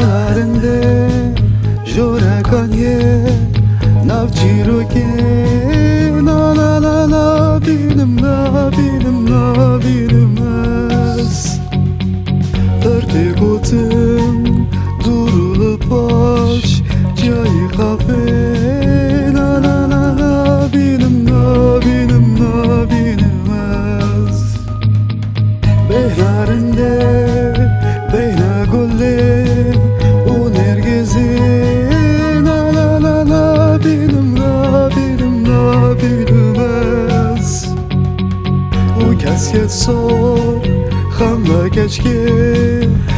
Baharinde Jorakanye Navçiroke Na na na na Benim na benim na benim ez Örtükotum Durulup baş Çayı kahve Na na na na Benim na benim na benim ez Beharinde Beyna gollerim O nergezi Na na na na Benim na benim na benim ez O kesket sor Hamla geçki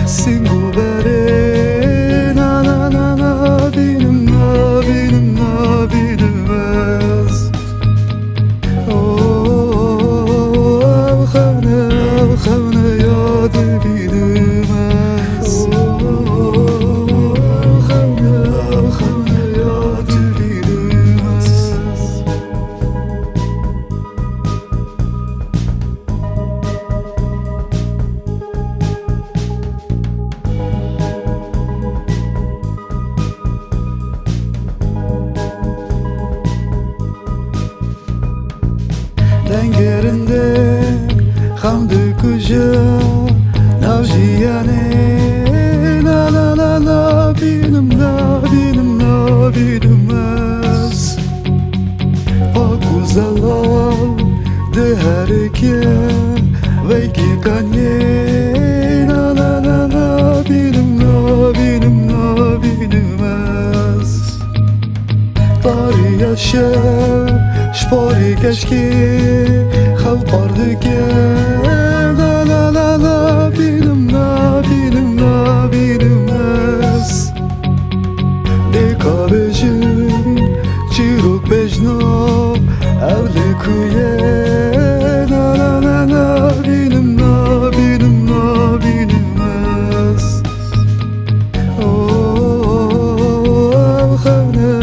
Singu bere Na na na na Benim na benim na benim ez Oh Khane yad benim ez Khane yad benim ez Dengerinde hamdı kuca Navjiyane Na na na na Benim na benim na benim ez Akuzalal De herke Veyki kanye Na na na na Benim na benim na benim ez Tari yaşa Şpari keşke Xev pardike Na na na na Benim na benim na benim ez Deka bejin Çirok bejna Evli kuye Na na na na Benim na benim na benim ez Oh Khane